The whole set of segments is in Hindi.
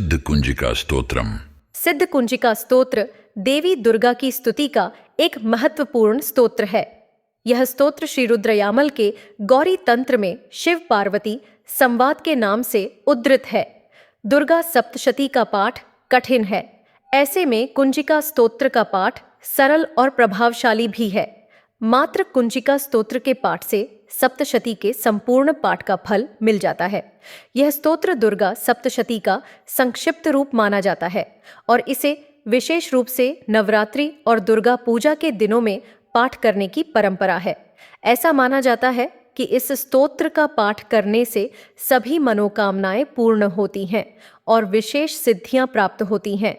सिद्ध कुंजिका स्तोत्रम। सिद्ध कुंजिका स्तोत्र देवी दुर्गा की स्तुति का एक महत्वपूर्ण स्तोत्र है। यह स्तोत्र श्री रुद्रयामल के गौरी तंत्र में शिव पार्वती संवाद के नाम से उद्धृत है। दुर्गा सप्तशती का पाठ कठिन है, ऐसे में कुंजिका स्तोत्र का पाठ सरल और प्रभावशाली भी है। मात्र कुंजिका स्तोत्र के पाठ से सप्तशती के संपूर्ण पाठ का फल मिल जाता है। यह स्तोत्र दुर्गा सप्तशती का संक्षिप्त रूप माना जाता है और इसे विशेष रूप से नवरात्रि और दुर्गा पूजा के दिनों में पाठ करने की परंपरा है। ऐसा माना जाता है कि इस स्तोत्र का पाठ करने से सभी मनोकामनाएं पूर्ण होती हैं और विशेष सिद्धियां प्राप्त होती हैं।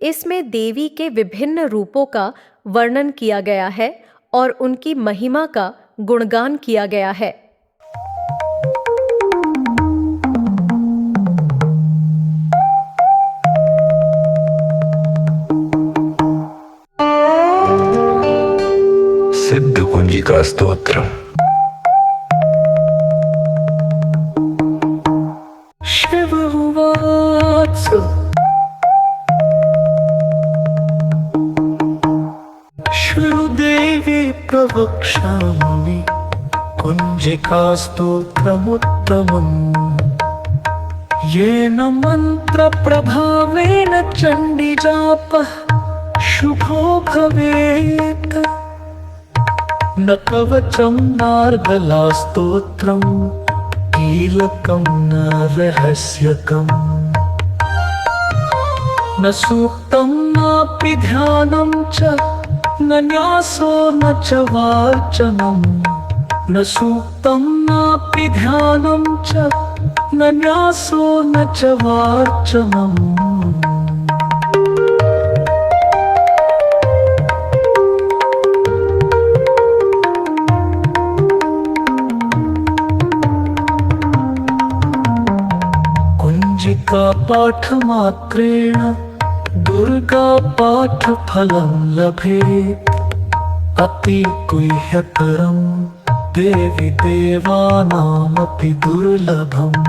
इसमें देवी के विभिन्न रूपों का वर्णन किया गया है और उनकी महिमा का गुणगान किया गया है। सिद्ध कुंजिका स्तोत्र। शिव उवाच श्रुदेवी प्रवक्ष्यामि कुंजिका स्तोत्रमुत्तमम् येन मन्त्रप्रभावेन चण्डीजापः शुभो भवेत्। न कवचं नार्गला स्तोत्रं कीलकं न रहस्यकम् न सूक्तं नापि ध्यानं च न न्यासो न च वार्चनं न सूक्तं नापि ध्यानं च न न्यासो न च वार्चनम्। कुंजिका पाठमात्रेण दुर्गा पाठफलं लभेत्। अति गुह्यतरं देवी देवानामपि दुर्लभम्।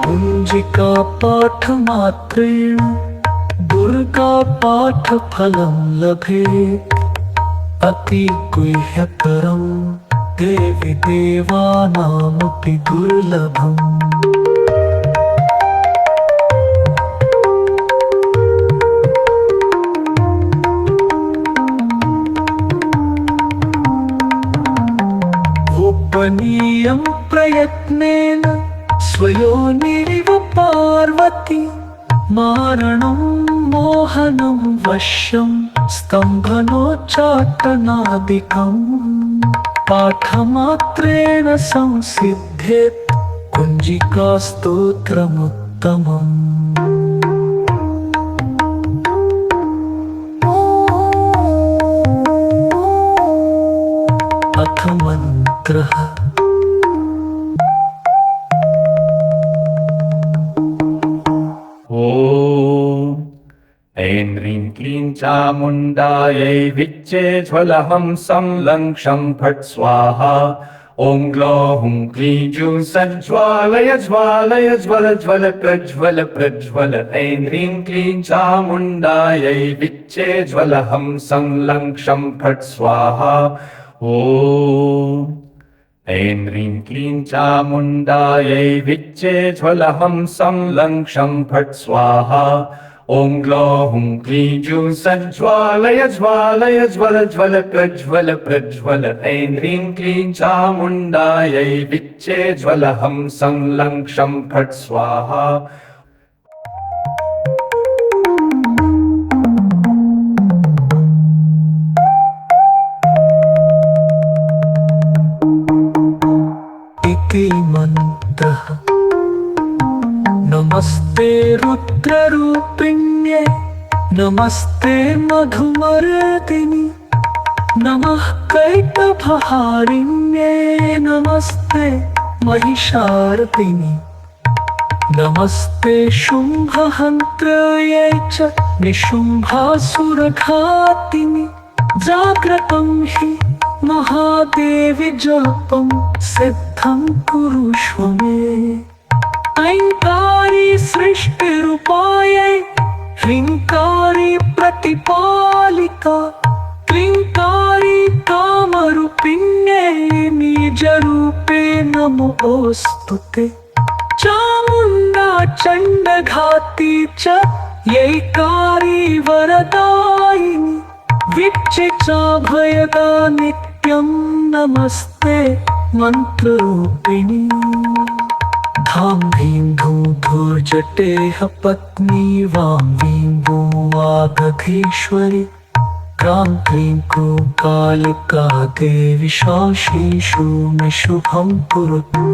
कुंजिका पाठमात्रेण दुर्गा पाठफलं लभेत्। अति गुह्यतरं देवी देवानामपि दुर्लभम्। गोपनीयं प्रयत्नेन स्वयोनिरिव पार्वती मारणं मोहनं वश्यं स्तम्भनोच्चाटनादिकम् पाठमात्रेण संसिद्धेत् कुंजिका स्तोत्रमुत्तमम्। अथ मन्त्रः। ॐ ऐं ह्रीं क्लीं चामुण्डायै विच्चे ज्वलहंसं लङ्क्षं फट् स्वाहा। ॐ ग्लौं हुं क्लीं जूं सज्ज्वालय ज्वालय ज्वल ज्वल प्रज्वल प्रज्वल। ऐं ह्रीं क्लीं चामुण्डायै विच्चे ज्वलहंसं लङ्क्षं फट् स्वाहा। ॐ ऐं ह्रीं क्लीं चामुण्डायै विच्चे ज्वलहंसं लङ्क्षं फट् स्वाहा। ॐ ग्लौं हुं क्लीं जूं सज्ज्वालय ज्वालय ज्वल ज्वल प्रज्वल प्रज्वल। ऐं ह्रीं क्लीं चामुण्डायै विच्चे ज्वलहंसं लङ्क्षं फट् स्वाहा। इति मन्त्रः। नमस्ते रुद्ररूपिण्ये नमस्ते मधुमर्दिनि नमः कैटभहारिण्ये नमस्ते महिषार्दिनि नमस्ते शुम्भहन्त्रये च निशुम्भासुरघातिनि जाग्रतं हि महादेवी जपं सिद्धं कुरुष्व मे ऐङ्कारी सृष्टिरूपायै ह्रीङ्कारी प्रतिपालिका क्लीङ्कारी कामरूपिण्यै निजरूपे नमोऽस्तुते चामुण्डा चण्डघाती च यैकारी वरदायिनी विच्चिचा भयदा नित्यं नमस्ते मन्त्ररूपिणी धाम भीं धूं धूर्जटेह पत्नी वां वीं वूं वागधीश्वरी क्रां क्लीं क्रूं कालिका देवी शाशीषु मे शुभं कुरुतु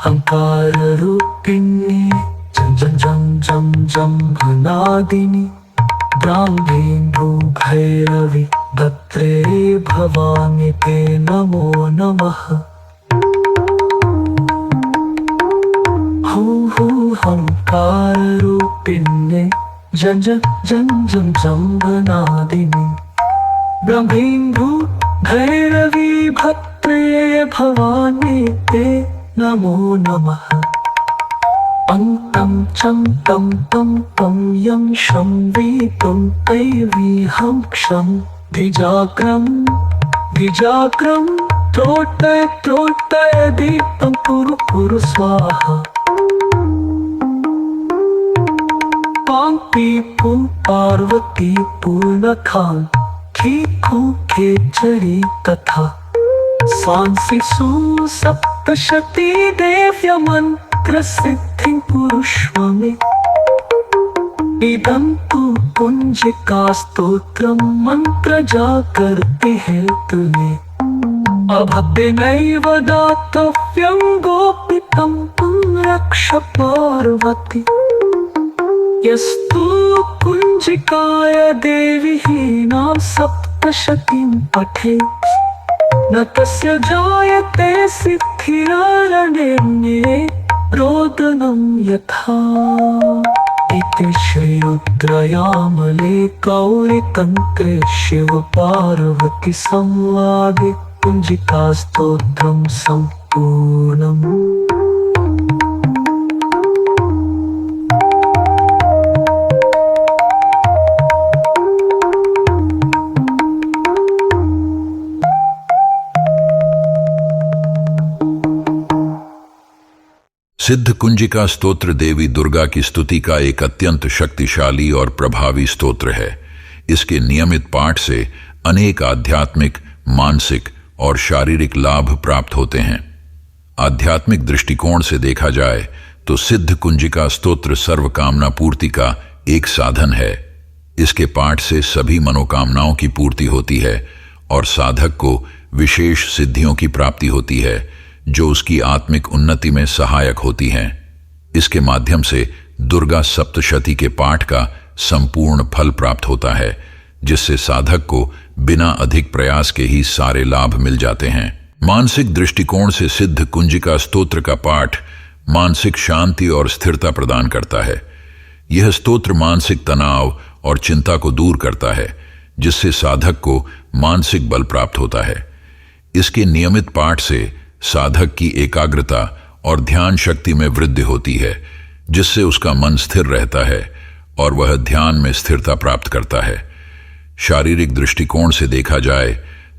अहंकाररूपिणी जम्भनादिनी ब्राह्मीं भूभैरवी भद्रे भवानी ते नमो नमः अहंकाररूपिण्ये जम्भनादिनी ब्राह्मीं भूभैरवी भद्रे भवानी ते नमो नमः अंतं चं तं तं तं यं शं वीतं तैवीहं क्षं द्विजाग्रं त्रोटय दीपं कुरु स्वाहा पांपी पू पार्वती पूर्णखां खीखू खेचरी तथा सांसिसु सप्तशती देव्यमन्त्रसिद्धिं कुरुष्व मे इदं तु कुञ्जिकास्तोत्रं मन्त्रजागर्तिहेतुने अभक्तिनैव दातव्यं गोपितं रक्ष पार्वती यस्तु कुञ्जिकाय देवी हीनां सप्तशतीं पठेत् न तस्य जायते सिद्धिररण्ये रोदनं यथा इति श्रीरुद्रयामले गौरीतन्त्रे शिवपार्वती संवादे कुञ्जिकास्तोत्रं सम्पूर्णम्। सिद्ध कुंजिका स्तोत्र देवी दुर्गा की स्तुति का एक अत्यंत शक्तिशाली और प्रभावी स्तोत्र है। इसके नियमित पाठ से अनेक आध्यात्मिक, मानसिक और शारीरिक लाभ प्राप्त होते हैं। आध्यात्मिक दृष्टिकोण से देखा जाए तो सिद्ध कुंजिका स्तोत्र सर्वकामना पूर्ति का एक साधन है। इसके पाठ से सभी मनोकामनाओं की पूर्ति होती है और साधक को विशेष सिद्धियों की प्राप्ति होती है जो उसकी आत्मिक उन्नति में सहायक होती हैं। इसके माध्यम से दुर्गा सप्तशती के पाठ का संपूर्ण फल प्राप्त होता है, जिससे साधक को बिना अधिक प्रयास के ही सारे लाभ मिल जाते हैं। मानसिक दृष्टिकोण से सिद्ध कुंजिका स्तोत्र का पाठ मानसिक शांति और स्थिरता प्रदान करता है। यह स्तोत्र मानसिक तनाव और चिंता को दूर करता है, जिससे साधक को मानसिक बल प्राप्त होता है। इसके नियमित पाठ से साधक की एकाग्रता और ध्यान शक्ति में वृद्धि होती है, जिससे उसका मन स्थिर रहता है और वह ध्यान में स्थिरता प्राप्त करता है। शारीरिक दृष्टिकोण से देखा जाए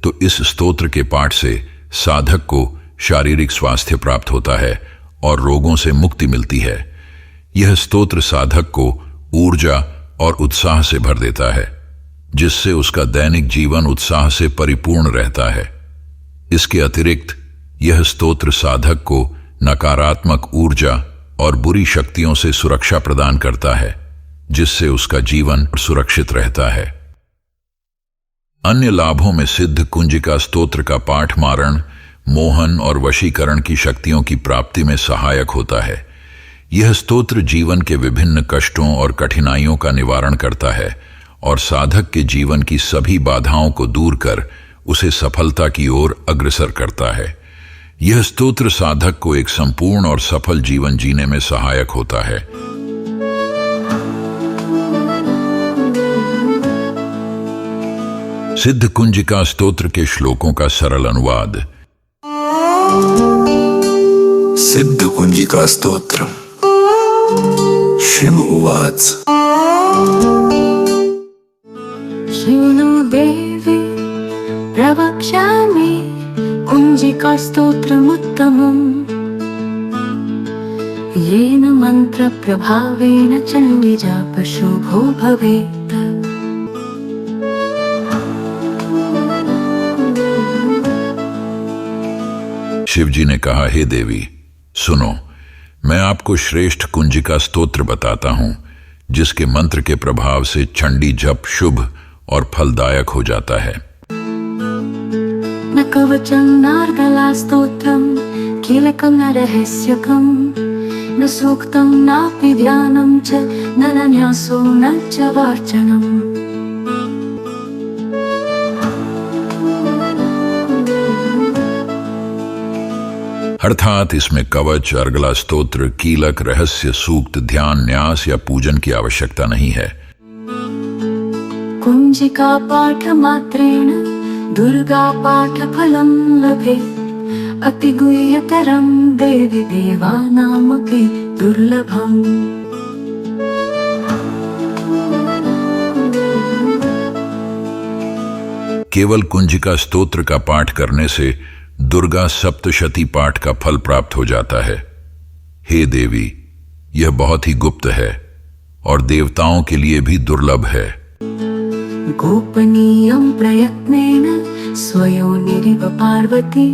तो इस स्तोत्र के पाठ से साधक को शारीरिक स्वास्थ्य प्राप्त होता है और रोगों से मुक्ति मिलती है। यह स्तोत्र साधक को ऊर्जा और उत्साह से भर देता है, जिससे उसका दैनिक जीवन उत्साह से परिपूर्ण रहता है। इसके अतिरिक्त यह स्तोत्र साधक को नकारात्मक ऊर्जा और बुरी शक्तियों से सुरक्षा प्रदान करता है, जिससे उसका जीवन सुरक्षित रहता है। अन्य लाभों में सिद्ध कुंजिका स्तोत्र का पाठ मारण, मोहन और वशीकरण की शक्तियों की प्राप्ति में सहायक होता है। यह स्तोत्र जीवन के विभिन्न कष्टों और कठिनाइयों का निवारण करता है और साधक के जीवन की सभी बाधाओं को दूर कर उसे सफलता की ओर अग्रसर करता है। यह स्तोत्र साधक को एक संपूर्ण और सफल जीवन जीने में सहायक होता है। सिद्ध कुंजिका स्तोत्र के श्लोकों का सरल अनुवाद। सिद्ध कुंजिका स्तोत्र। शिव उवाच। शृणु देवी प्रवक्ष्यामि कुंजिका स्तोत्रमुत्तमम् येन मंत्र प्रभावेन चण्डीजाप शुभो भवेत्। शिवजी ने कहा, हे देवी सुनो, मैं आपको श्रेष्ठ कुंजिका स्तोत्र बताता हूं जिसके मंत्र के प्रभाव से चंडी जप शुभ और फलदायक हो जाता है। न कवचं नार्गला स्तोत्रम् कीलकं न रहस्यकं न सूक्तं नापि ध्यानं च न न्यासो न च वार्चनम्। अर्थात इसमें कवच, अर्गला स्तोत्र, कीलक, रहस्य, सूक्त, ध्यान, न्यास या पूजन की आवश्यकता नहीं है। कुंजिका पाठ मात्रेण दुर्गा पाठ फलं लभेत् अति गुह्यतरं देवी देवानामपि दुर्लभम्। केवल कुंजिका स्तोत्र का पाठ करने से दुर्गा सप्तशती पाठ का फल प्राप्त हो जाता है। हे देवी, यह बहुत ही गुप्त है और देवताओं के लिए भी दुर्लभ है। गोपनीयं प्रयत्नेन स्वयोनिरिव पार्वती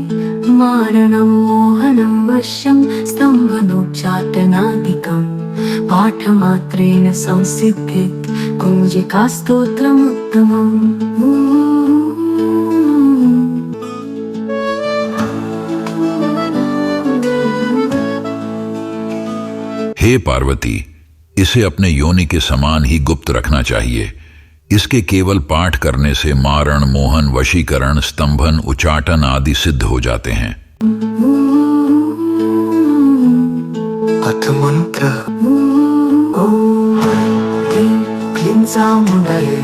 मारणं मोहनं वश्यं स्तम्भनोच्चाटनादिकं पाठमात्रेण संसिद्ध्येत् कुंजिका स्तोत्रमुत्तमम्। हे पार्वती, इसे अपने योनि के समान ही गुप्त रखना चाहिए। इसके केवल पाठ करने से मारण, मोहन, वशीकरण, स्तंभन, उच्चाटन आदि सिद्ध हो जाते हैं। अथ मंत्र। क्लीं चामुण्डायै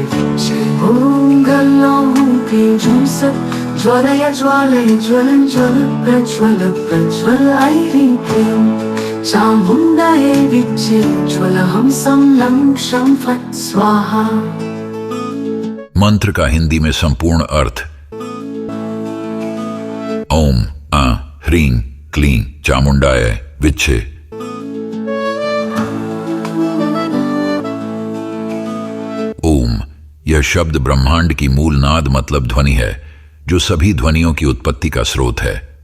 ॐ गल्लौं क्लीं जूं सत् ज्वालय ज्वालय ज्वलं ज्वल प्रज्वल प्रज्वल ऐं क्लीं चामुण्डायै विद्ये ज्वलहं संलं शं फट् स्वाहा। मंत्र का हिंदी में संपूर्ण अर्थ। ओम ह्रीं क्लीं चामुंडाय विच्छे। ओम यह शब्द ब्रह्मांड की मूल नाद मतलब ध्वनि है जो सभी ध्वनियों की उत्पत्ति का स्रोत है।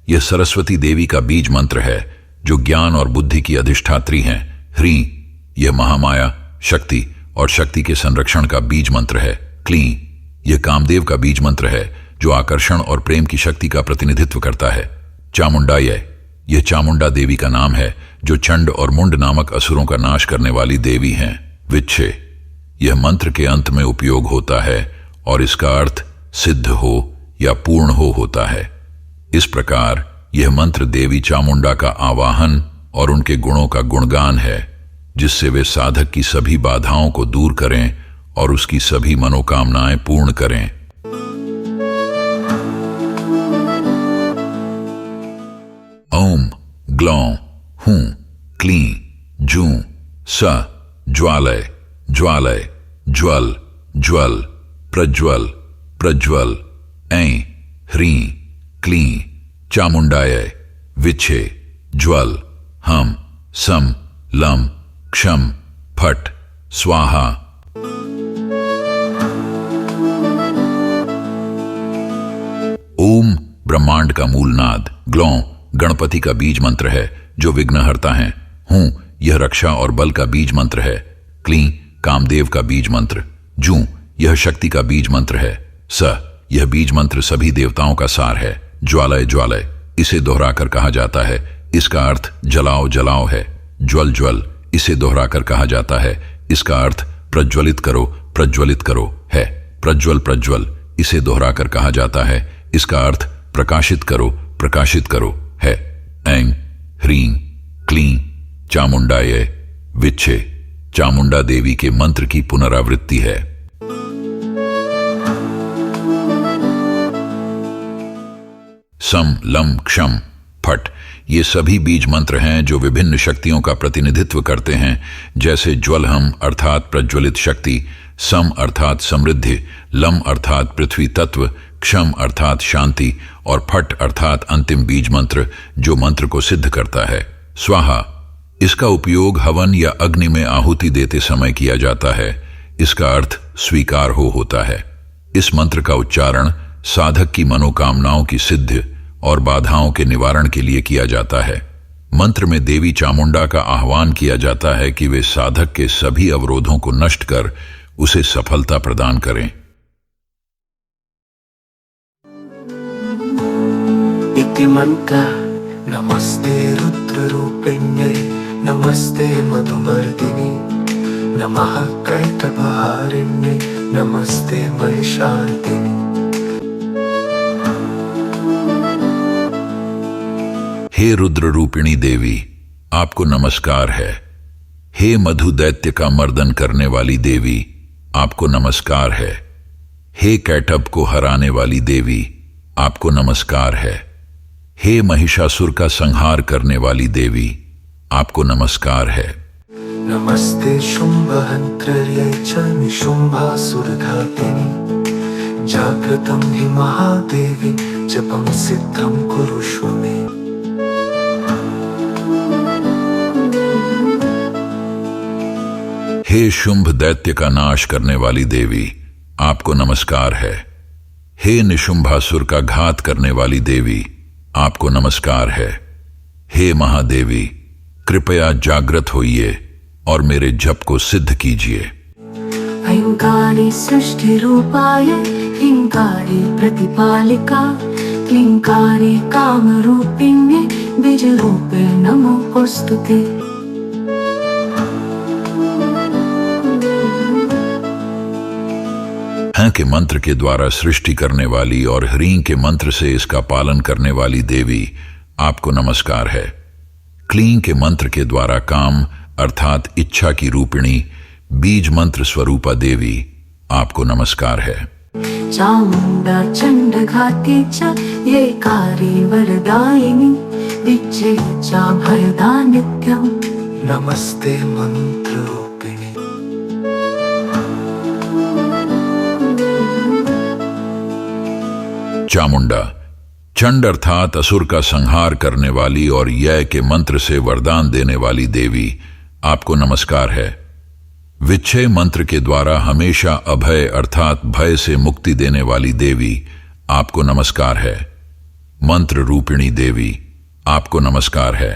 यह सरस्वती देवी का बीज मंत्र है जो ज्ञान और बुद्धि की अधिष्ठात्री हैं। ह्रीं यह महामाया शक्ति और शक्ति के संरक्षण का बीज मंत्र है। क्लीं यह कामदेव का बीज मंत्र है जो आकर्षण और प्रेम की शक्ति का प्रतिनिधित्व करता है। चामुंडाय यह चामुंडा देवी का नाम है जो चंड और मुंड नामक असुरों का नाश करने वाली देवी हैं। विच्छे यह मंत्र के अंत में उपयोग होता है और इसका अर्थ सिद्ध हो या पूर्ण हो होता है। इस प्रकार यह मंत्र देवी चामुंडा का आवाहन और उनके गुणों का गुणगान है जिससे वे साधक की सभी बाधाओं को दूर करें और उसकी सभी मनोकामनाएं पूर्ण करें। ओम ग्लौं हूं क्लीं जूं स ज्वालय ज्वालय ज्वल ज्वल प्रज्वल प्रज्वल ऐं ह्रीं क्लीं चामुंडाय विच्छे ज्वल हम सम लम क्षम फट स्वाहा। ओम ब्रह्मांड का मूल नाद। ग्लौं गणपति का बीज मंत्र है जो विघ्नहर्ता है। हूं यह रक्षा और बल का बीज मंत्र है। क्लीं कामदेव का बीज मंत्र। जूं यह शक्ति का बीज मंत्र है। स यह बीज मंत्र सभी देवताओं का सार है। ज्वालय ज्वालय इसे दोहराकर कहा जाता है। इसका अर्थ जलाओ जलाओ है। ज्वल ज्वल इसे दोहराकर कहा जाता है। इसका अर्थ प्रज्वलित करो है। प्रज्वल प्रज्वल इसे दोहराकर कहा जाता है। इसका अर्थ प्रकाशित प्रकाशित करो है ऐं ह्रीं क्लीं चामुंडाय विच्छे चामुंडा देवी के मंत्र की पुनरावृत्ति है। सम लम क्षम फट ये सभी बीज मंत्र हैं जो विभिन्न शक्तियों का प्रतिनिधित्व करते हैं, जैसे ज्वलहम अर्थात प्रज्वलित शक्ति, सम अर्थात समृद्धि, लम अर्थात पृथ्वी तत्व, क्षम अर्थात शांति और फट अर्थात अंतिम बीज मंत्र जो मंत्र को सिद्ध करता है। स्वाहा इसका उपयोग हवन या अग्नि में आहुति देते समय किया जाता है। इसका अर्थ स्वीकार होता है। इस मंत्र का उच्चारण साधक की मनोकामनाओं की सिद्धि और बाधाओं के निवारण के लिए किया जाता है। मंत्र में देवी चामुंडा का आह्वान किया जाता है कि वे साधक के सभी अवरोधों को नष्ट कर उसे सफलता प्रदान करें। इति मंत्र नमस्ते रुद्र रूपिण्यै नमस्ते मधुमर्दिनी नमः कैटभारिण्यै नमस्ते महिषार्दिनी। हे रुद्र रूपिणी देवी आपको नमस्कार है। हे मधु दैत्य का मर्दन करने वाली देवी आपको नमस्कार है। हे कैटभ को हराने वाली देवी आपको नमस्कार है। हे महिषासुर का संहार करने वाली देवी आपको नमस्कार है। नमस्ते शुंभहंत्र्यै च निशुंभासुरघातिनि जागृतं हि महादेवी जपं सिद्धं कुरुष्व मे। हे शुंभ दैत्य का नाश करने वाली देवी आपको नमस्कार है। हे निशुंभासुर का घात करने वाली देवी आपको नमस्कार है। हे महादेवी कृपया जागृत होइए और मेरे जप को सिद्ध कीजिए। ऐंकारी सृष्टि रूपाय ह्रींकारी प्रतिपालिका क्लींकारी काम रूपिण्ये बीज रूपे नमोस्तुते। हैं के मंत्र के द्वारा सृष्टि करने वाली और ह्रीं के मंत्र से इसका पालन करने वाली देवी आपको नमस्कार है। क्लीं के मंत्र के द्वारा काम अर्थात इच्छा की रूपिणी बीज मंत्र स्वरूपा देवी आपको नमस्कार है। चामुंडा चंड घाती च ये कारी वरदायिनी विच्चे च भयदा नित्यं नमस्ते मंत्र रूपिणी। चामुंडा चंड अर्थात असुर का संहार करने वाली और य के मंत्र से वरदान देने वाली देवी आपको नमस्कार है। विच्छय मंत्र के द्वारा हमेशा अभय अर्थात भय से मुक्ति देने वाली देवी आपको नमस्कार है। मंत्र रूपिणी देवी आपको नमस्कार है।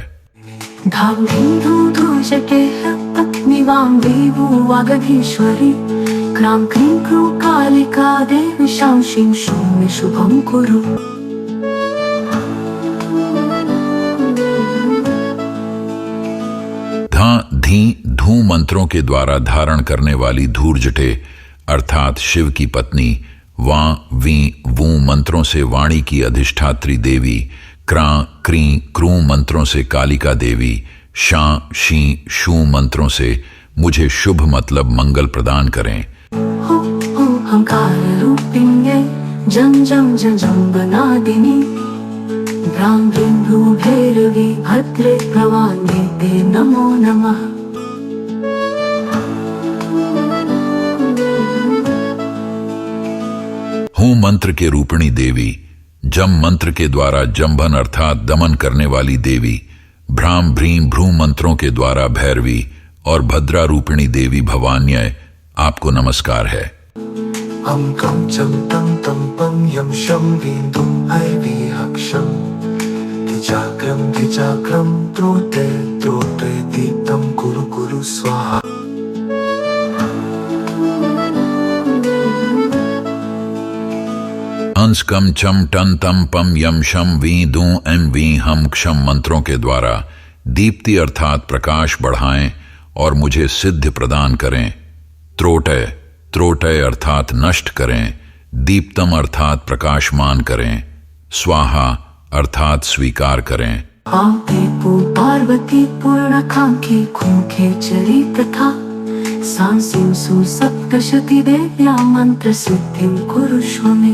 धाम हिंदू धूजटे निवाम देवो वागधीश्वरी क्रां क्रीं क्रू कालिका देवी शां शिं शूं शुभं कुरु। धा धी धू मंत्रों के द्वारा धारण करने वाली धूर्जटे अर्थात शिव की पत्नी, वां वी वू मंत्रों से वाणी की अधिष्ठात्री देवी, क्रां क्रीं क्रू मंत्रों से कालिका देवी, शां शी शू मंत्रों से मुझे शुभ मतलब मंगल प्रदान करें। हंकार रूपिण्ये जम जम जम बनादिनी भ्रां बिंदु भैरवी भद्रे प्रवान्ये ते नमो नमः। हूं मंत्र के रूपिणी देवी, जम मंत्र के द्वारा जंभन अर्थात दमन करने वाली देवी, भ्राम भ्रीं भ्रू मंत्रों के द्वारा भैरवी और भद्रा रूपिणी देवी भवान्य आपको नमस्कार है। अंकं चं तं तं पं यं शं बिन्दुं ऐविहक्षं द्विजाग्रं त्रोटे त्रोटे दीप्तं कुरु कुरु स्वाहा। हंस कम चम टन तम पम यम शम वी दू एम वी हम क्षम मंत्रों के द्वारा दीप्ति अर्थात प्रकाश बढ़ाएं और मुझे सिद्ध प्रदान करें। त्रोटय त्रोटय अर्थात नष्ट करें, दीप्तम अर्थात प्रकाशमान करें, स्वाहा अर्थात स्वीकार करें। पार्वती पूर्णाकांक्षी खूंखे चली प्रथा सांसिं सुसप्तशती देव्या मंत्र सिद्धिं कुरुष्व मे।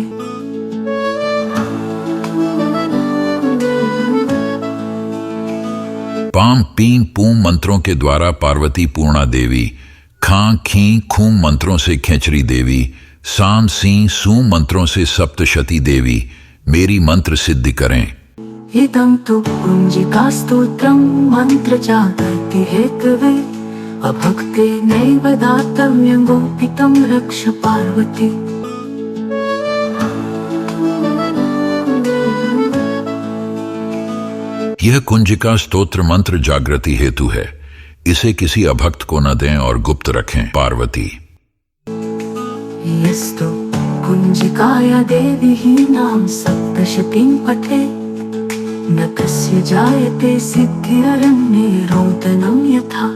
पाम पीम पूम मंत्रों के द्वारा पार्वती पूर्णा देवी, खां खी खूम मंत्रों से खेचरी देवी, साम सी सूम मंत्रों से सप्तशती देवी मेरी मंत्र सिद्ध करें। इदं तु कुंजिका स्तोत्रं मंत्र जागर्ति हेतवे अभक्ते नैव दातव्यं गोपितं रक्ष पार्वती। यह कुंजिका स्तोत्र मंत्र जागृति हेतु है, इसे किसी अभक्त को न दें और गुप्त रखें। पार्वती यस्तु कुंजिकाया देवी ही नाम सप्तशतीं पठे न तस्य जायते सिद्धिररण्ये रोदनं यथा।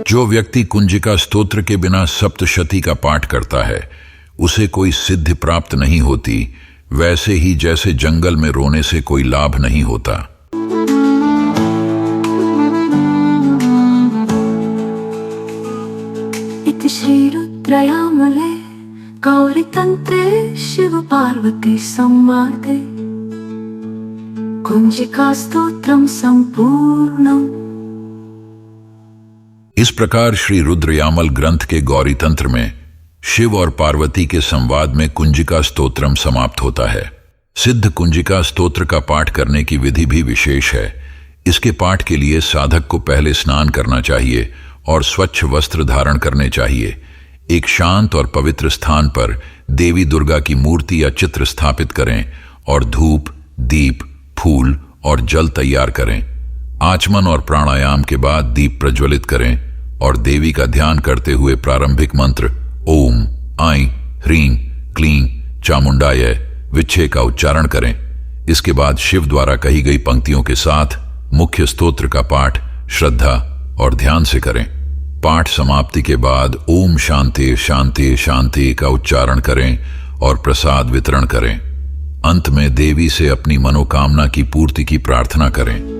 जो व्यक्ति कुंजिका स्तोत्र के बिना सप्तशती का पाठ करता है उसे कोई सिद्धि प्राप्त नहीं होती, वैसे ही जैसे जंगल में रोने से कोई लाभ नहीं होता। इति श्री रुद्रयामले गौरीतंत्रे शिव पार्वती संवादे कुंजिका स्तोत्रम संपूर्णम। इस प्रकार श्री रुद्रयामल ग्रंथ के गौरी तंत्र में शिव और पार्वती के संवाद में कुंजिका स्तोत्रम समाप्त होता है। सिद्ध कुंजिका स्तोत्र का पाठ करने की विधि भी विशेष है। इसके पाठ के लिए साधक को पहले स्नान करना चाहिए और स्वच्छ वस्त्र धारण करने चाहिए। एक शांत और पवित्र स्थान पर देवी दुर्गा की मूर्ति या चित्र स्थापित करें और धूप, दीप, फूल और जल तैयार करें। आचमन और प्राणायाम के बाद दीप प्रज्वलित करें और देवी का ध्यान करते हुए प्रारंभिक मंत्र ओम आई ह्रीं क्लीं चामुंडाय विच्छे का उच्चारण करें। इसके बाद शिव द्वारा कही गई पंक्तियों के साथ मुख्य स्तोत्र का पाठ श्रद्धा और ध्यान से करें। पाठ समाप्ति के बाद ओम शांति शांति शांति का उच्चारण करें और प्रसाद वितरण करें। अंत में देवी से अपनी मनोकामना की पूर्ति की प्रार्थना करें।